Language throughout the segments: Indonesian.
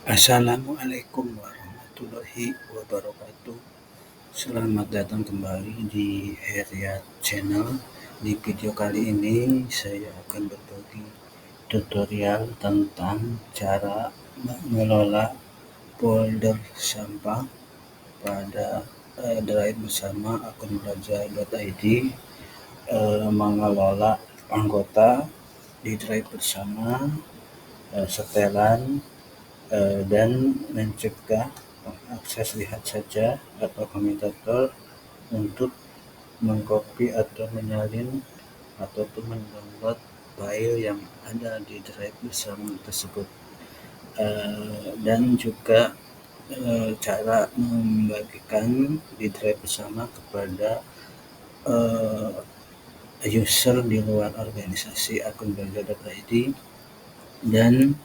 Assalamualaikum warahmatullahi wabarakatuh. Selamat datang kembali di Heriat Channel. Di video kali ini saya akan berbagi tutorial tentang cara mengelola folder sampah pada Drive bersama akun belajar.id, mengelola anggota di Drive bersama, setelan, dan mencegah akses lihat saja atau komentator untuk mengcopy atau menyalin ataupun mendownload file yang ada di drive bersama tersebut, dan juga cara membagikan di drive bersama kepada user di luar organisasi akun belajar.id. Dan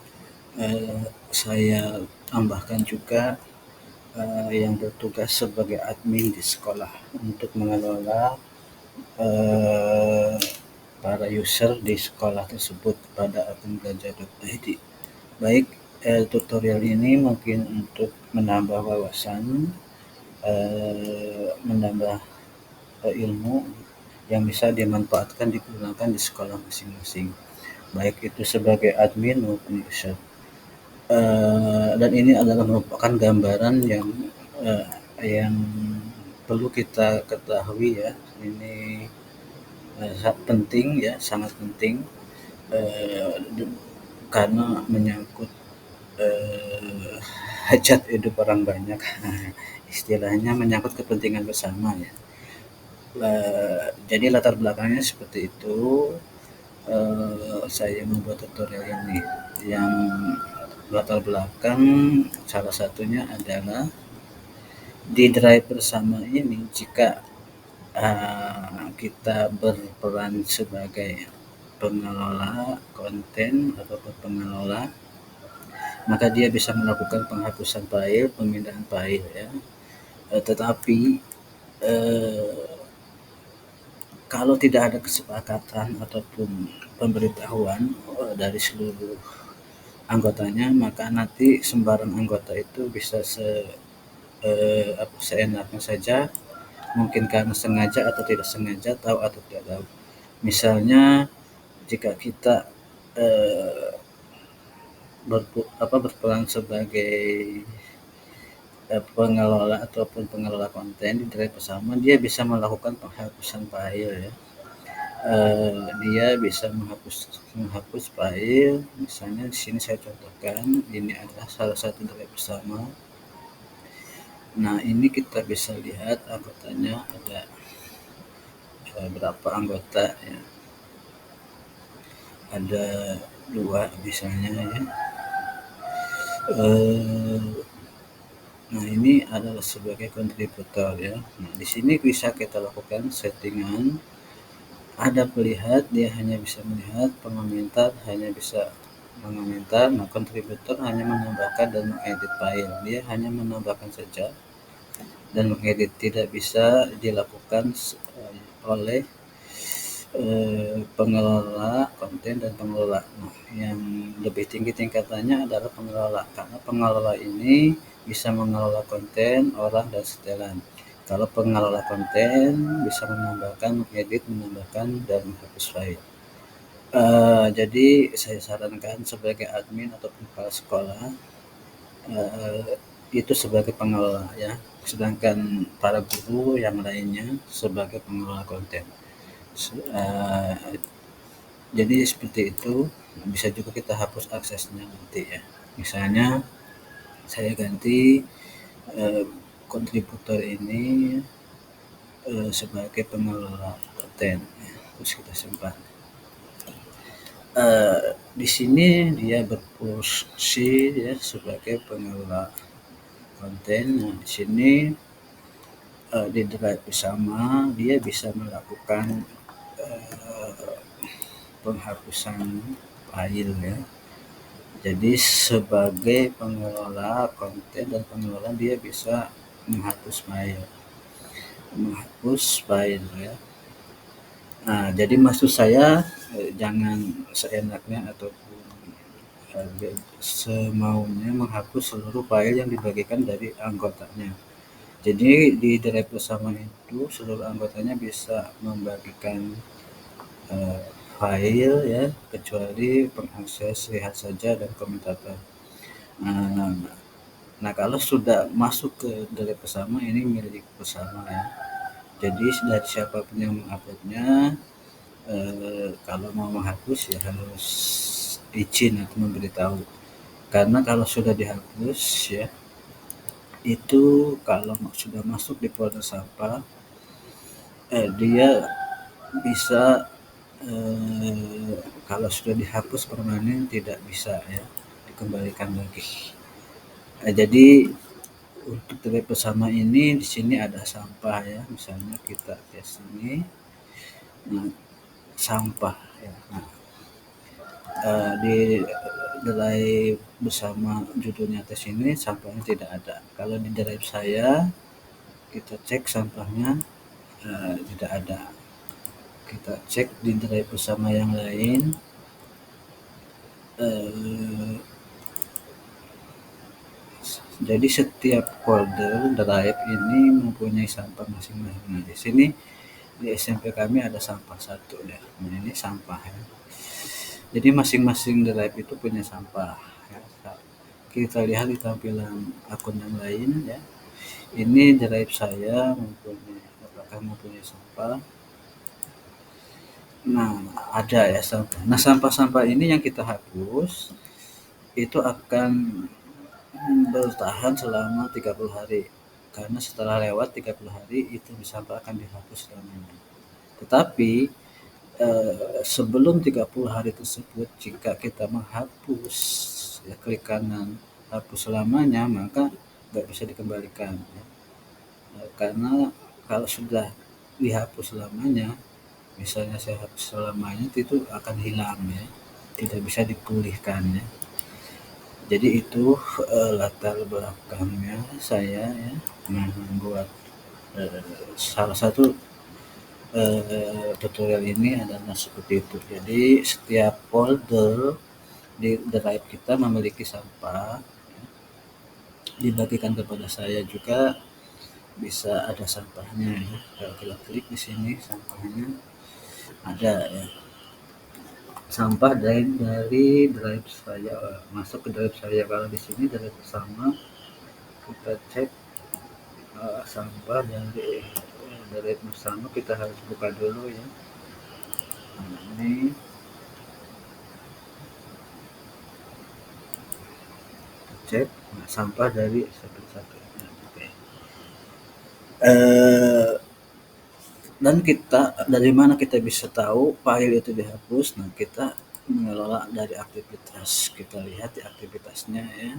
saya tambahkan juga yang bertugas sebagai admin di sekolah untuk mengelola para user di sekolah tersebut pada akun belajar.id. Baik, tutorial ini mungkin untuk menambah wawasan, menambah ilmu yang bisa dimanfaatkan digunakan di sekolah masing-masing, baik itu sebagai admin maupun user. Dan ini adalah merupakan gambaran yang perlu kita ketahui ya. Ini penting ya, sangat penting, karena menyangkut hajat hidup orang banyak. Istilahnya menyangkut kepentingan bersama ya. Jadi latar belakangnya seperti itu. Saya membuat tutorial ini yang latar belakang salah satunya adalah di drive bersama ini, jika kita berperan sebagai pengelola konten ataupun pengelola, maka dia bisa melakukan penghapusan file, pemindahan file ya. Tetapi kalau tidak ada kesepakatan ataupun pemberitahuan dari seluruh anggotanya, maka nanti sembarang anggota itu bisa seenaknya saja, mungkin karena sengaja atau tidak sengaja, tahu atau tidak tahu. Misalnya jika kita berperan sebagai pengelola ataupun pengelola konten di drive bersama, dia bisa melakukan penghapusan file ya. Dia bisa menghapus file. Misalnya di sini saya contohkan, ini adalah salah satu drive bersama. Nah, ini kita bisa lihat anggotanya ada berapa anggota ya. Ada 2 misalnya ya. Nah, ini adalah sebagai kontributor ya. Nah, di sini bisa kita lakukan settingan. Ada pelihat, dia hanya bisa melihat, pengomentar hanya bisa mengomentar. Nah, kontributor hanya menambahkan dan mengedit file. Dia hanya menambahkan saja dan mengedit, tidak bisa dilakukan oleh pengelola konten dan pengelola. Nah, yang lebih tinggi tingkatannya adalah pengelola, karena pengelola ini bisa mengelola konten, orang, dan setelan. Kalau pengelola konten bisa menambahkan, mengedit, menambahkan, dan menghapus file. Jadi saya sarankan sebagai admin ataupun kepala sekolah, itu sebagai pengelola ya, sedangkan para guru yang lainnya sebagai pengelola konten. Jadi seperti itu. Bisa juga kita hapus aksesnya nanti ya. Misalnya saya ganti kontributor ini sebagai pengelola konten ya. Terus kita simpan. Di sini dia berfungsi ya sebagai pengelola konten. Nah, di sini di drive bersama dia bisa melakukan penghapusan file ya. Jadi sebagai pengelola konten dan pengelola, dia bisa menghapus file ya. Nah, jadi maksud saya jangan seenaknya ataupun semaunya menghapus seluruh file yang dibagikan dari anggotanya. Jadi di drive bersama itu seluruh anggotanya bisa membagikan uh, file ya, kecuali pengakses lihat saja dan komentator. Nah, nah kalau sudah masuk ke drive bersama ini milik bersama ya. Jadi dari siapapun yang menguploadnya, kalau mau menghapus ya harus izin atau memberitahu. Karena kalau sudah dihapus ya, itu kalau sudah masuk di folder sampah, dia bisa kalau sudah dihapus permanen tidak bisa ya dikembalikan lagi. Jadi untuk drive bersama ini di sini ada sampah ya, misalnya kita ke sini, nah, sampah ya. Nah, di drive bersama judulnya tes ini sampahnya tidak ada. Kalau di drive saya kita cek sampahnya tidak ada. Kita cek di drive bersama yang lain, jadi setiap folder drive ini mempunyai sampah masing-masing. Nah, di sini di SMP kami ada sampah satu ya. Nah, ini sampah ya. Jadi masing-masing drive itu punya sampah ya. Kita lihat di tampilan akun yang lain ya. Ini drive saya mempunyai sampah. Nah, ada ya sampah. Nah, sampah-sampah ini yang kita hapus itu akan bertahan selama 30 hari. Karena setelah lewat 30 hari itu sampah akan dihapus selamanya. Tetapi sebelum 30 hari tersebut jika kita menghapus ya, klik kanan hapus selamanya, maka nggak bisa dikembalikan ya. Karena kalau sudah dihapus selamanya, misalnya saya hapus selamanya itu akan hilang ya, tidak bisa dipulihkan ya. Jadi itu latar belakangnya saya ya membuat salah satu tutorial ini adalah seperti itu. Jadi setiap folder di drive kita memiliki sampah ya, dibagikan kepada saya juga bisa ada sampahnya ya. Kalau kita klik di sini sampahnya ada ya. Sampah dari drive saya masuk ke drive saya. Kalau di sini drive bersama kita cek sampah dari drive bersama kita harus buka dulu ya. Nah, ini cek sampah dari satu-satu. Nah, okay. Dan kita dari mana kita bisa tahu file itu dihapus? Nah, kita mengelola dari aktivitas. Kita lihat di aktivitasnya ya.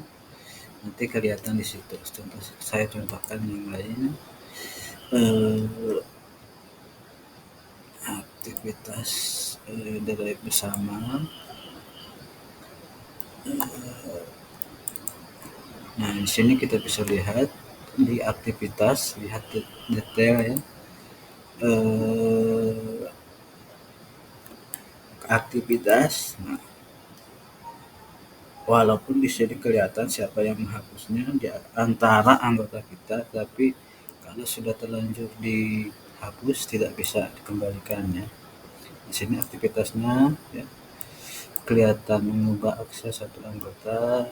Nanti kelihatan di situ. Contoh saya contohkan yang lain. Aktivitas dari bersama. Nah, di sini kita bisa lihat di aktivitas, lihat detail ya. Aktivitas. Nah, walaupun di sini kelihatan siapa yang menghapusnya di antara anggota kita, tapi kalau sudah terlanjur dihapus tidak bisa dikembalikan ya. Di sini aktivitasnya ya, kelihatan mengubah akses satu anggota.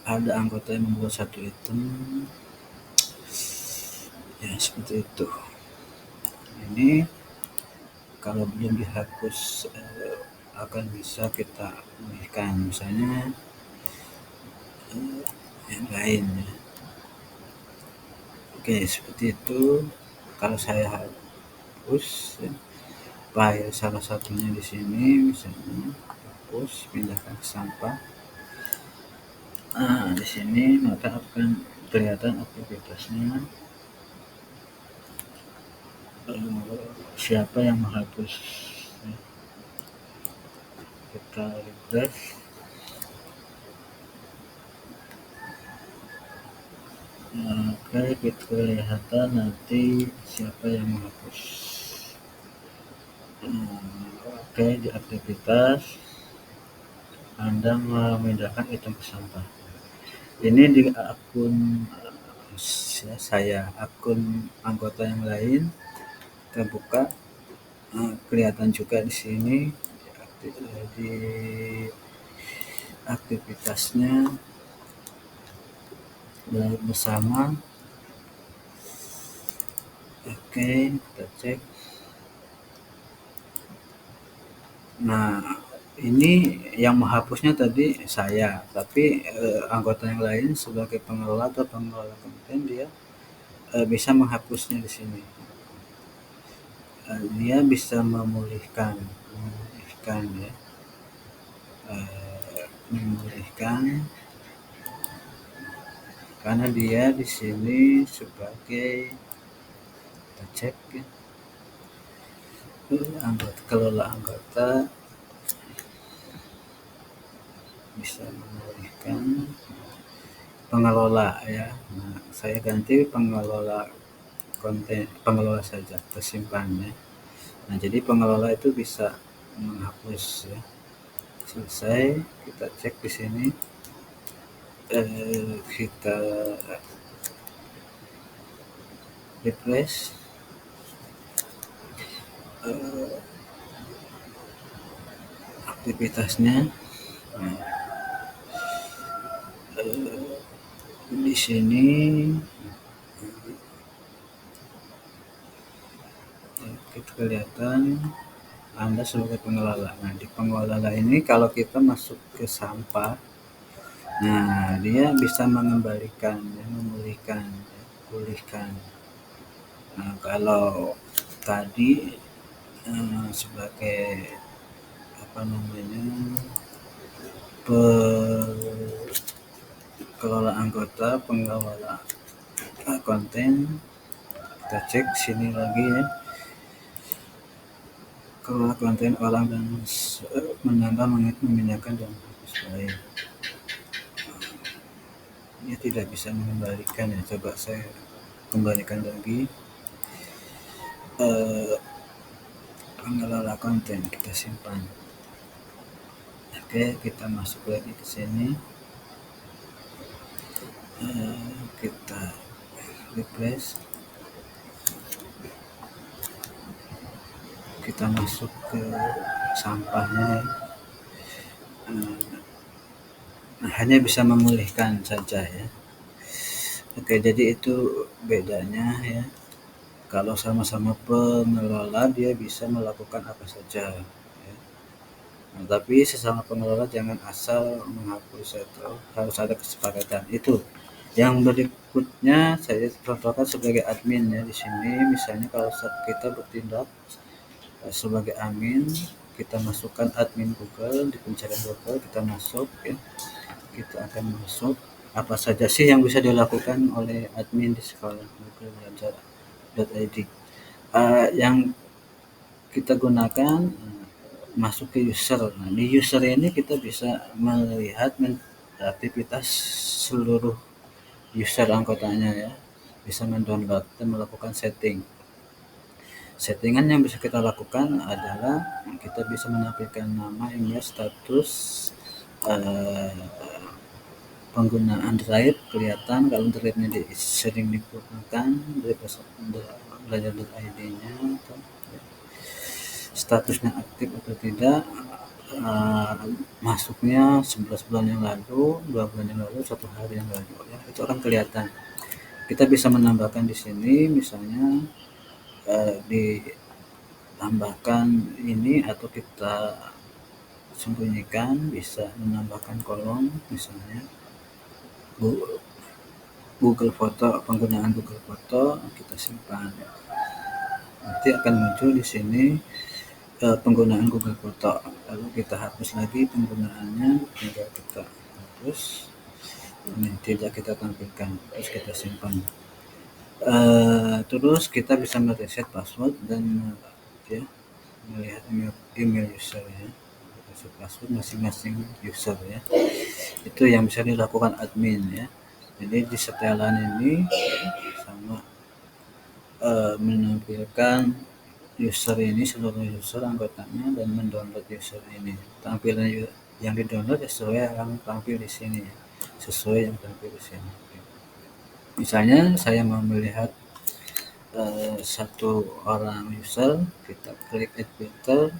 Ada anggota yang membuat satu item ya seperti itu. Ini kalau belum dihapus akan bisa kita pulihkan, misalnya yang lain ya. Oke, seperti itu. Kalau saya hapus ya, file salah satunya di sini, misalnya hapus, pindahkan ke sampah. Nah, di sini maka akan kelihatan aktivitasnya, siapa yang menghapus ya. Kita refresh. Maka kita kelihatan nanti siapa yang menghapus. Oke, di aktivitas Anda memindahkan item ke sampah. Ini di akun saya, akun anggota yang lain kita buka, kelihatan juga di sini di aktivitasnya bersama. Oke, kita cek. Nah, ini yang menghapusnya tadi saya, tapi anggota yang lain sebagai pengelola atau pengelola konten dia bisa menghapusnya di sini. Dia bisa memulihkan ya, memulihkan karena dia di sini sebagai, kita cek ya, anggota kelola anggota bisa memulihkan pengelola ya. Nah, saya ganti pengelola konten, pengelola saja tersimpan ya. Nah, jadi pengelola itu bisa menghapus ya. Selesai, kita cek di sini, kita refresh, aktivitasnya. Nah, di sini kita kelihatan Anda sebagai pengelola. Nah, di pengelola ini kalau kita masuk ke sampah, nah dia bisa mengembalikan, ya, memulihkan, ya, pulihkan. Nah, kalau tadi sebagai apa namanya, pengelola anggota, pengelola konten, kita cek sini lagi ya, kelola konten orang dan menambah, memindahkan dan menghapus file. Dia tidak bisa mengembalikan ya, coba saya kembalikan lagi. Pengelola konten kita simpan. Oke, kita masuk lagi ke sini, kita refresh, kita masuk ke sampahnya. Hanya bisa memulihkan saja ya. Oke, jadi itu bedanya ya. Kalau sama-sama pengelola dia bisa melakukan apa saja ya. Nah, tapi sesama pengelola jangan asal menghapus atau harus ada kesepakatan. Itu yang berikutnya saya contohkan sebagai admin ya. Di sini misalnya kalau kita bertindak sebagai admin, kita masukkan admin Google di pencarian Google, kita masuk ya, kita akan masuk apa saja sih yang bisa dilakukan oleh admin di sekolah google.belajar.id. Yang kita gunakan masuk ke user. Nah, di user ini kita bisa melihat aktivitas seluruh user anggotanya ya, bisa mendownload dan melakukan setting. Settingan yang bisa kita lakukan adalah kita bisa menampilkan nama, email, status, pengguna Android kelihatan kalau Androidnya sering digunakan dari belajar.id-nya, statusnya aktif atau tidak, masuknya 11 bulan yang lalu, 2 bulan yang lalu, 1 hari yang lalu ya, itu akan kelihatan. Kita bisa menambahkan di sini misalnya ditambahkan ini atau kita sembunyikan, bisa menambahkan kolom misalnya Google Foto, penggunaan Google Foto kita simpan. Nanti akan muncul di sini penggunaan Google Foto. Lalu kita hapus lagi penggunaannya, tinggal kita hapus. Ini tidak kita tampilkan, terus kita simpan. Terus kita bisa mereset password dan ya, melihat email user ya, reset password masing-masing user ya. Itu yang bisa dilakukan admin ya. Jadi di setelan ini sama menampilkan user ini, seluruh user anggotanya, dan mendownload user ini. Tampilan yang di-download sesuai yang tampil di sini, sesuai yang tampil di sini. Misalnya saya mau melihat satu orang user, kita klik add filter,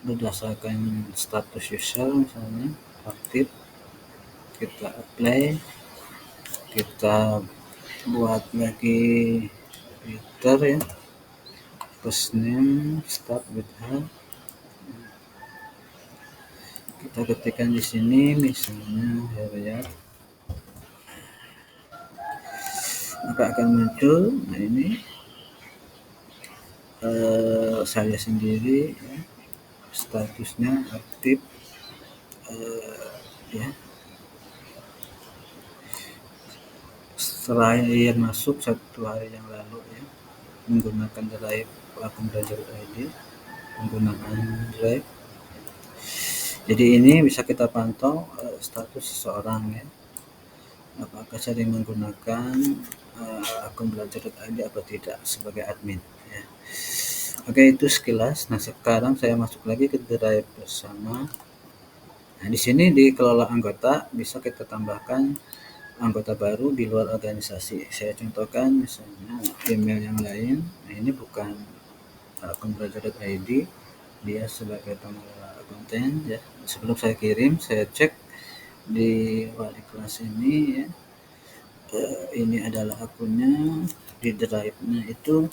berdasarkan status user misalnya aktif, kita apply, kita buat lagi filter ya, first name start with H, kita ketikkan di sini misalnya Heryat, maka akan muncul. Nah ini saya sendiri ya, statusnya aktif ya. Setelah ia masuk 1 hari yang lalu ya, menggunakan drive akun Belajar ID, menggunakan drive. Jadi ini bisa kita pantau status seseorang ya, apakah sering menggunakan akun Belajar ID atau tidak sebagai admin ya. Oke, itu sekilas. Nah sekarang saya masuk lagi ke drive bersama. Nah di sini di kelola anggota bisa kita tambahkan anggota baru di luar organisasi. Saya contohkan misalnya email yang lain. Nah ini bukan akun Belajar.id, dia sebagai pengelola konten ya. Sebelum saya kirim, saya cek di wali kelas ini ya, ini adalah akunnya, di drive-nya itu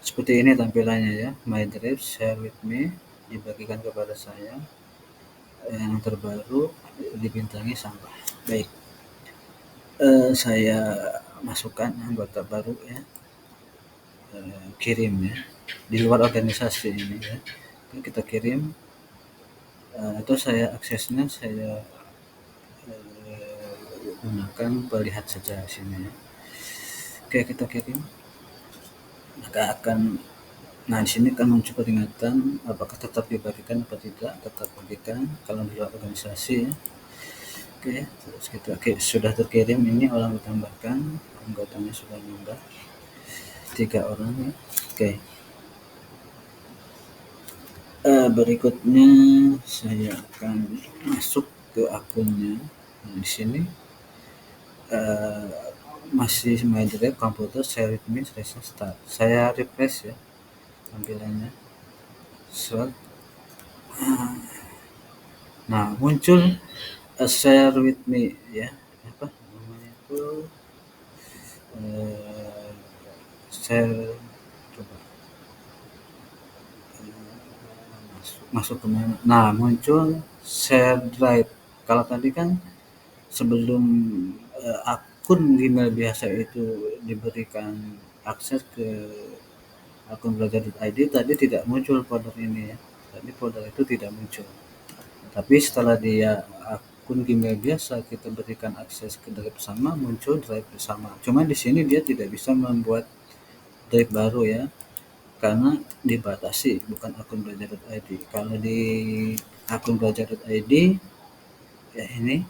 seperti ini tampilannya ya, my drive share with me, dibagikan kepada saya, yang terbaru dibintangi sampah. Baik, saya masukkan anggota baru ya, kirim ya, di luar organisasi ini ya, kita kirim, atau saya aksesnya saya gunakan melihat saja sini ya. Oke, kita kirim, maka akan, nah di sini kan muncul peringatan apakah tetap dibagikan atau tidak. Tetap bagikan kalau di luar organisasi ya. Oke, terus kita sudah terkirim, ini orang ditambahkan, anggotanya sudah nambah 3 orang ya. Oke, berikutnya saya akan masuk ke akunnya. Nah, di sini masih my drive komputer share with me start. Saya refresh ya tampilannya. Nah muncul share with me ya, apa namanya itu, share, coba masuk ke mana. Nah muncul share drive. Kalau tadi kan sebelum akun Gmail biasa itu diberikan akses ke akun Belajar.id, tadi tidak muncul folder ini ya. Tadi folder itu tidak muncul. Tapi setelah dia akun Gmail biasa kita berikan akses ke drive bersama, muncul drive bersama. Cuma di sini dia tidak bisa membuat drive baru ya, karena dibatasi, bukan akun Belajar.id. Kalau di akun Belajar.id ya ini,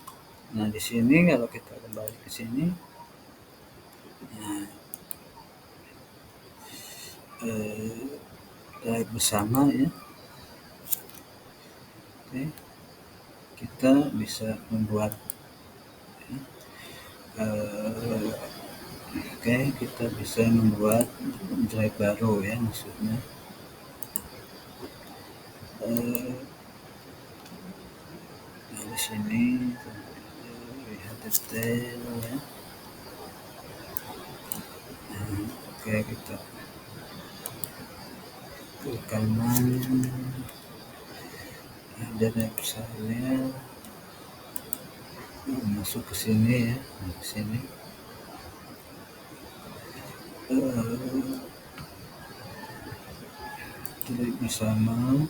nah di sini kalau kita kembali ke sini, nah, drive bersama ya. Oke, kita bisa membuat oke, kita bisa membuat drive baru ya, maksudnya di sini lihat detail ya. Oke, kita ke kanan, ada saya masuk ke sini ya, ke sini klik bersama.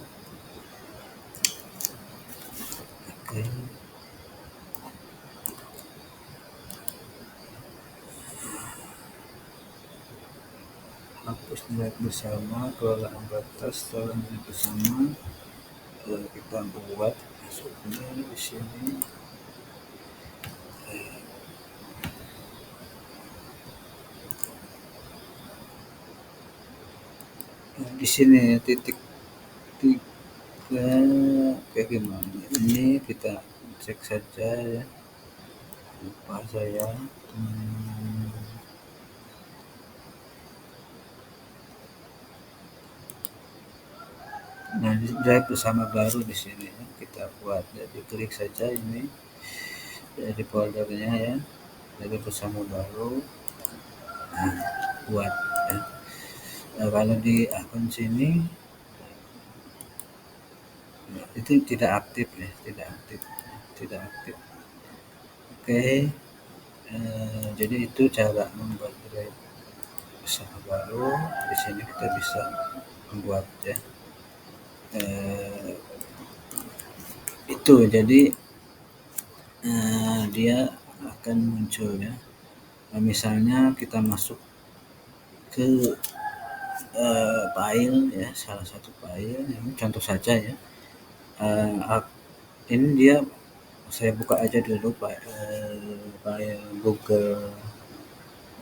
Oke, hapus drive bersama, kelola anggota, setelah drive bersama kita buat masuknya di sini. di sini ya, titik 3 kayak gimana, ini kita cek saja ya, lupa saya. Hmm, nah, drive bersama baru di sini ya, kita buat, jadi klik saja ini di foldernya ya, jadi bersama baru, nah, buat ya. Nah, kalau di akun sini itu tidak aktif ya, tidak aktif, tidak aktif. Oke, jadi itu cara membuat drive bersama baru. Di sini kita bisa membuat ya, itu jadi dia akan muncul ya. Misalnya kita masuk ke file ya, salah satu file, ini contoh saja ya. Ini dia saya buka aja dulu Pak, file Google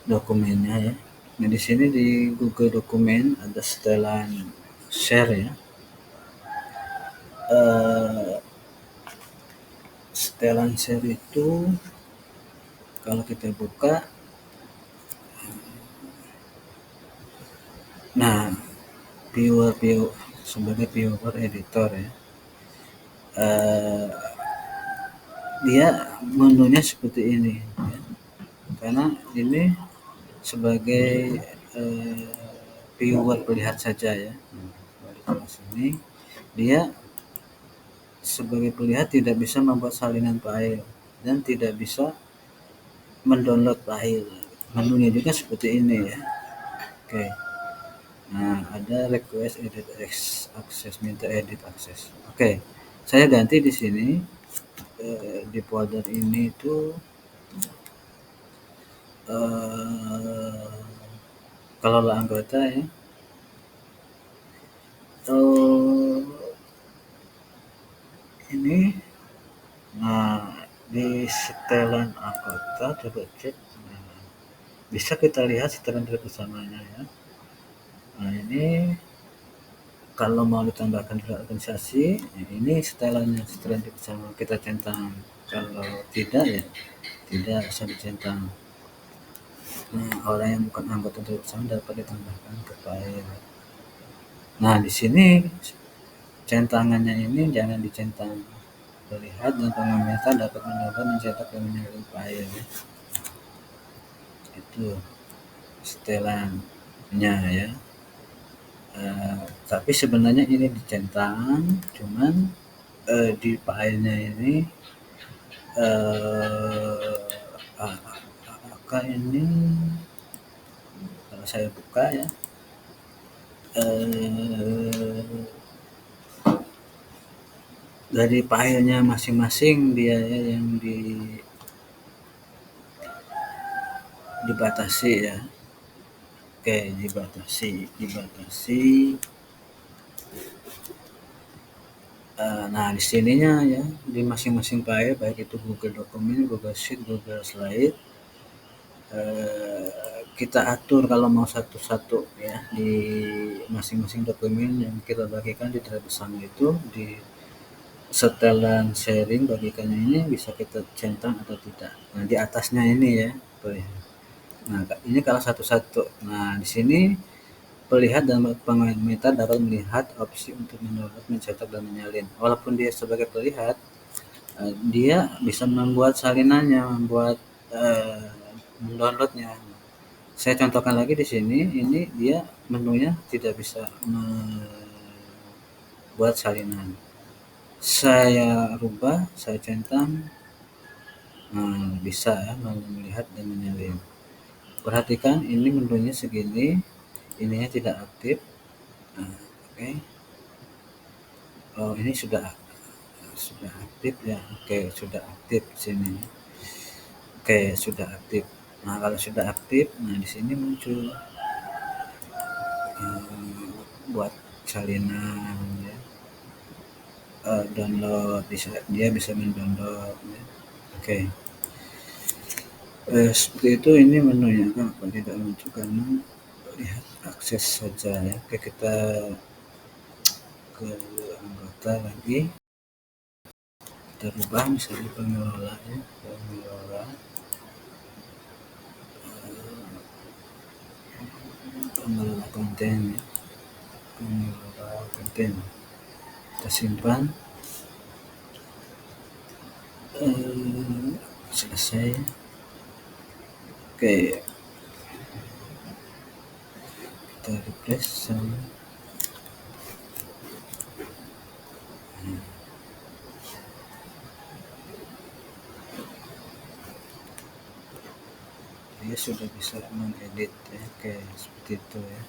dokumennya ya. Nah di sini di Google dokumen ada setelan share ya. Eh, Setelan share itu kalau kita buka, nah viewer sebagai viewer editor ya, eh, dia menunya seperti ini ya. Karena ini sebagai eh, viewer pelihat saja ya. Balik ke sini, dia sebagai pelihat tidak bisa membuat salinan file dan tidak bisa mendownload file. Menunya juga seperti ini ya. Oke. Nah, ada request edit access, minta edit access. Oke. Saya ganti di sini, di folder ini itu kelola anggota ya. Oh, ini, nah, di setelan anggota coba cek. Nah, bisa kita lihat setelan bersamanya ya. Nah, ini kalau mau ditambahkan ke organisasi, ya ini setelannya, setelan bersama kita centang. Kalau tidak ya tidak bisa dicentang. Nah, orang yang bukan anggota bersama dapat ditambahkan ke file. Nah, di sini centangannya ini jangan dicentang. Terlihat dan pemirsa dapat mencoba mencetak dan menyalin file ya. Itu setelannya ya. Tapi sebenarnya ini dicentang, cuman di filenya ini angka ini kalau saya buka ya, dari filenya masing-masing dia ya, yang dibatasi ya. Oke, dibatasi. Nah di sininya ya, di masing-masing file baik itu Google Dokumen, Google Sheet, Google Slide, kita atur kalau mau satu-satu ya, di masing-masing dokumen yang kita bagikan di drive bersama itu, di setelan sharing bagikannya ini bisa kita centang atau tidak. Nah di atasnya ini ya, nah ini kalau satu-satu. Nah di sini pelihat dan pemerintah dapat melihat opsi untuk mendownload, mencetak, dan menyalin. Walaupun dia sebagai pelihat, dia bisa membuat salinannya, membuat mendownloadnya. Saya contohkan lagi di sini, ini dia menunya tidak bisa membuat salinan. Saya rubah, saya centang, bisa ya melihat dan menyalin. Perhatikan ini menunya segini, ininya tidak aktif. Oke. Oh ini sudah aktif ya. Oke sudah aktif sini. Oke sudah aktif. Nah kalau sudah aktif, nah di sini muncul buat salinan ya. Download, dia bisa mendownload ya. Oke. Seperti itu, ini menunya apa tidak muncul karena lihat akses saja ya. Oke, kita ke anggota lagi, kita rubah misalnya pengelola ya, pengelola pengelola konten ya, pengelola konten, kita simpan, selesai. Oke, kita refresh sama. Dia sudah bisa mengedit ya, kayak seperti itu ya.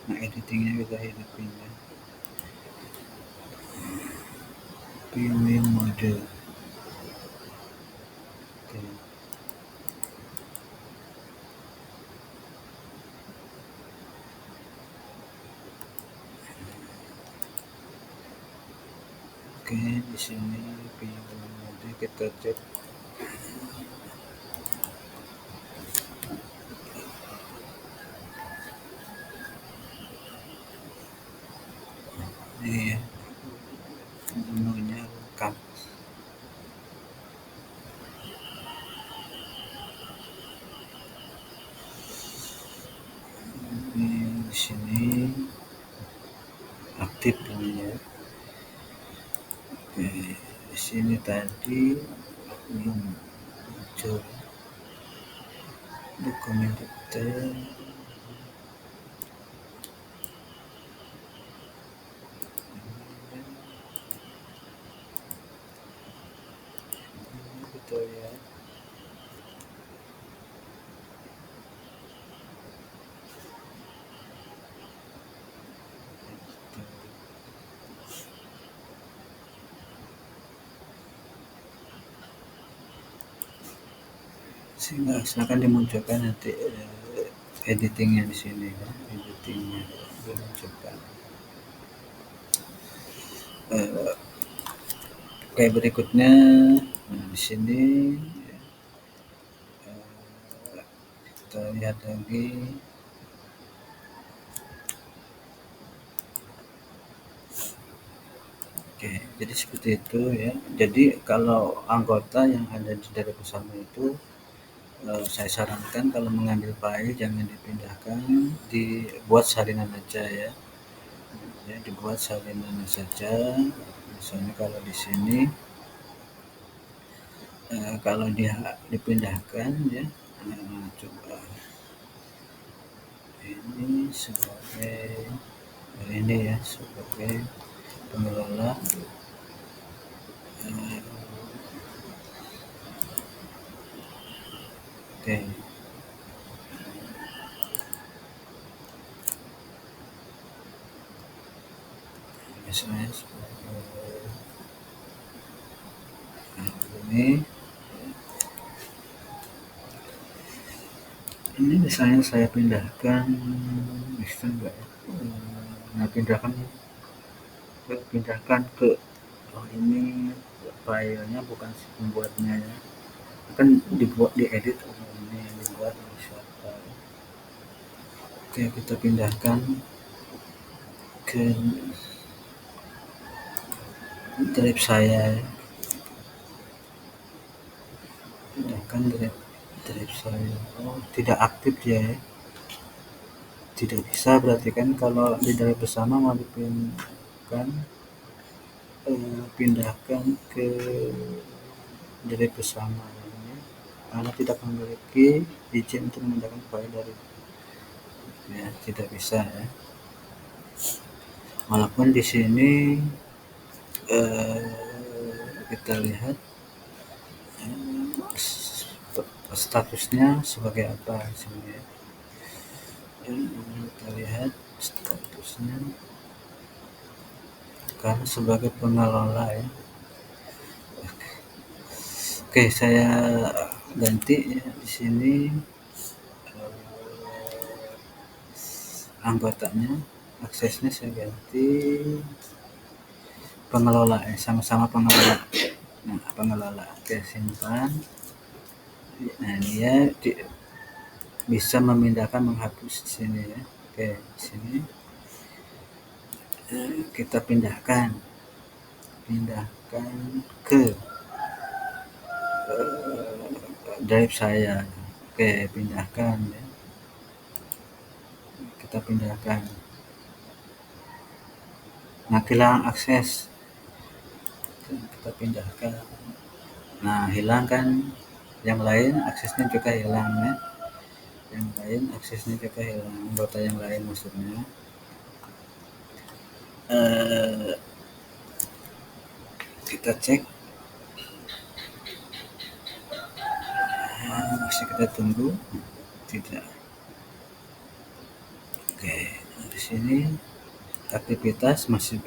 Nah, editingnya kita hidupin ya, premium mode. Oke. Oke, di sini premium mode kita cek. Ini ya, menunya lengkap. Ini di sini aktif ini ya. Oke, di sini tadi belum muncul dokumen detail. Kita lihat. Sehingga silakan dimunculkan nanti editingnya di sini ya, editingnya dimunculkan. Oke, berikutnya di sini kita lihat lagi. Oke, jadi seperti itu ya. Jadi kalau anggota yang ada di dari bersama itu, saya sarankan kalau mengambil file jangan dipindahkan, dibuat salinan aja ya. Ya, dibuat salinan saja. Misalnya kalau di sini, kalau dia dipindahkan ya, coba ini sebagai ini ya, sebagai pengelola. Oke, misalnya sebagai ini misalnya saya pindahkan, bisa enggak ya? Nah, pindahkan ke ini filenya, bukan si pembuatnya ya, kan dibuat diedit ini yang dibuat siapa. Oke, kita pindahkan ke drive saya ya. Pindahkan drive saya. Oh, tidak aktif dia ya, tidak bisa. Berarti kan kalau di drive bersama mau dipindahkan, pindahkan ke drive bersama ya, karena tidak memiliki izin untuk memindahkan file dari ya, tidak bisa ya. Walaupun di sini kita lihat statusnya sebagai apa sebenarnya. Kita lihat statusnya karena sebagai pengelola ya. Oke, saya ganti ya di sini anggotanya, aksesnya saya ganti pengelola, sama-sama pengelola. Nah, pengelola oke simpan. Nah, dia bisa memindahkan, menghapus di sini ya. Oke, di sini kita pindahkan ke drive saya. Oke, pindahkan ya. Kita pindahkan. Nah, kehilangan akses. Kita pindahkan. Nah, hilang kan, yang lain aksesnya juga hilang ya. Yang lain aksesnya juga hilang, anggota yang lain maksudnya. Kita cek. Masih kita tunggu. Tidak. Oke, di sini aktivitas masih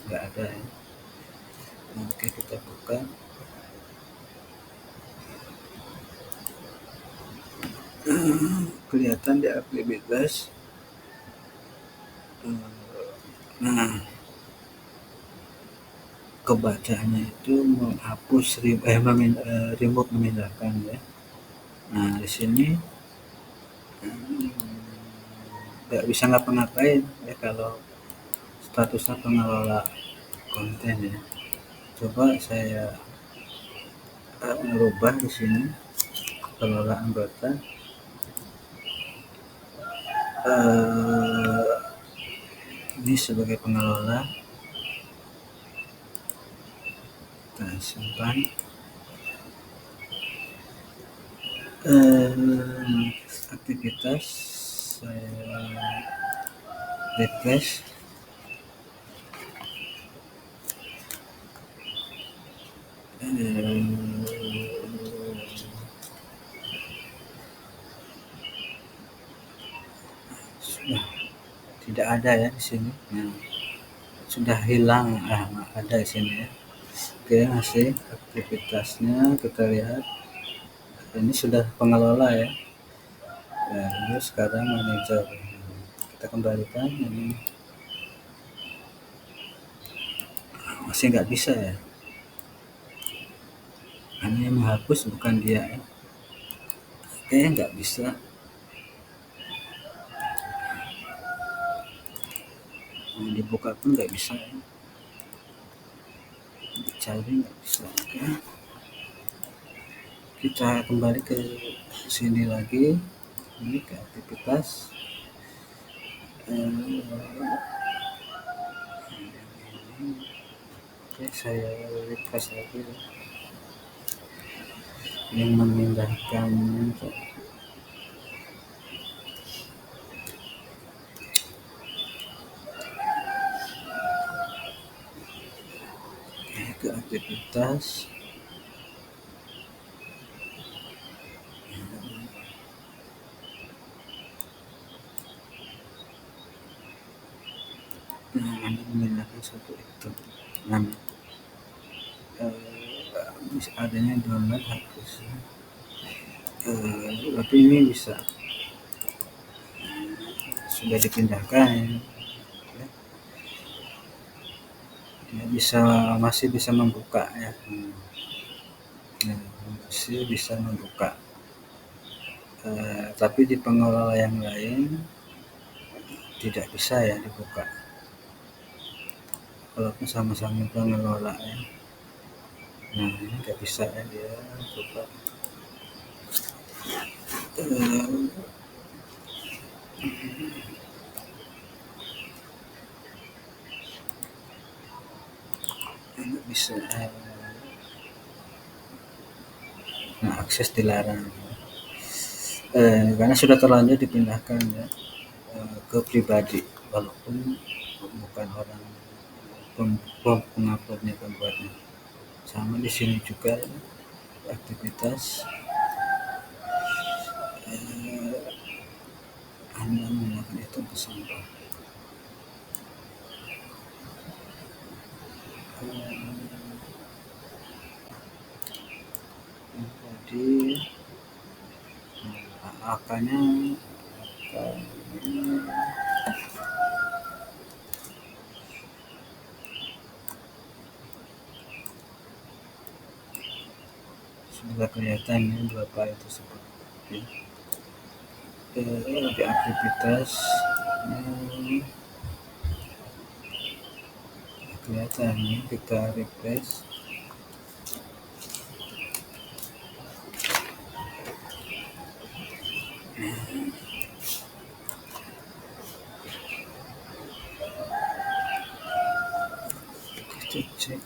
nggak ada ya. Oke, kita buka. Kelihatan di aktivitas. Nah, kebacanya itu menghapus remote memindahkan ya. Nah, di sini nggak bisa ngapa-ngapain ya kalau statusnya pengelola konten ya. Coba saya merubah di sini pengelola anggota. Ini sebagai pengelola, kita simpan. Aktivitas saya refresh. Sudah tidak ada ya di sini. Nah, sudah hilang. Ada di sini ya. Oke, masih aktivitasnya kita lihat. Ini sudah pengelola ya. Nah, ini sekarang manajer. Kita kembalikan ini. Masih nggak bisa ya. Hanya yang menghapus bukan dia ya. Oke, nggak bisa. Dibuka pun nggak bisa ya. Dicari nggak bisa. Oke. Kita kembali ke sini lagi. Ini ke aktivitas. Oke, saya refresh lagi yang memindahkannya. Ke aktivitas. Nah, Anda memindahkan satu itu. Nah, adanya download hapus. Tapi ini bisa sudah dipindahkan ya. Ya, masih bisa membuka ya. Nah, masih bisa membuka. Tapi di pengelola yang lain tidak bisa ya dibuka. Walaupun sama-sama pengelola ya. Nah, ini nggak bisa ya dia. Coba. Nggak bisa. Nah, akses dilarang. Karena sudah terlanjur dipindahkan ya ke pribadi, walaupun bukan orang penguploadnya, pembuatnya. Sama di sini juga aktivitas Anda menggunakan itu untuk sampah. Jadi angkanya nggak kelihatan ya berapa itu seperti di aktivitas hmm, kelihatan ya, kita refresh. Cek cek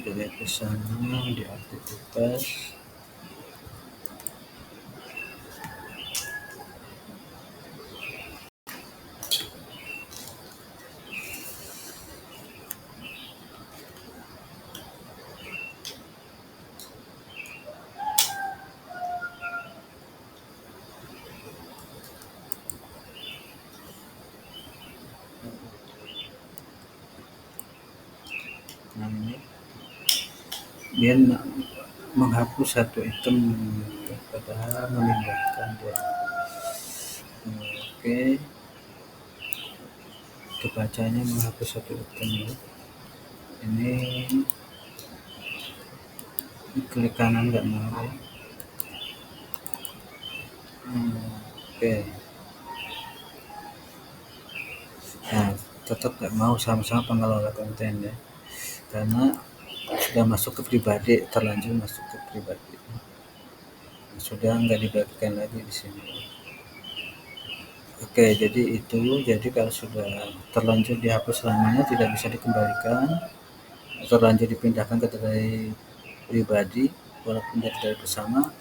dari pesannya di aktivitas. Nah ini dia menghapus satu item padahal memindahkan dia. Oke, kebacanya menghapus satu item ya. Ini klik kanan nggak mau ya. Oke, nah tetap nggak mau sama-sama pengelola konten ya, karena sudah masuk ke pribadi, terlanjur masuk ke pribadi, sudah nggak dibagikan lagi di sini. Oke, jadi itu, jadi kalau sudah terlanjur dihapus selamanya tidak bisa dikembalikan, terlanjur dipindahkan ke drive pribadi walaupun dari drive bersama,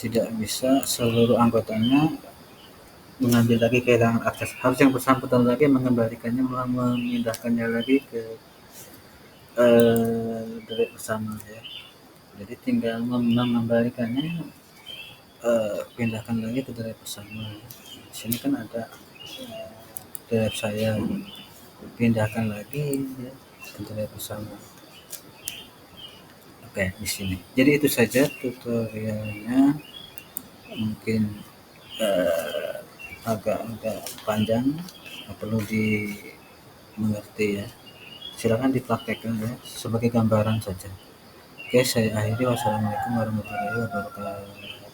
tidak bisa seluruh anggotanya mengambil lagi, kehilangan akses. Harus yang bersangkutan lagi mengembalikannya, memindahkannya lagi ke drive bersama ya. Jadi tinggal mengembalikannya, pindahkan lagi ke drive bersama. Di sini kan ada drive saya, pindahkan lagi ya ke drive bersama. Oke, di sini. Jadi itu saja tutorialnya. Mungkin agak panjang, perlu dimengerti ya. Silakan dipraktekkan ya, sebagai gambaran saja. Oke, saya akhiri. Wassalamualaikum warahmatullahi wabarakatuh.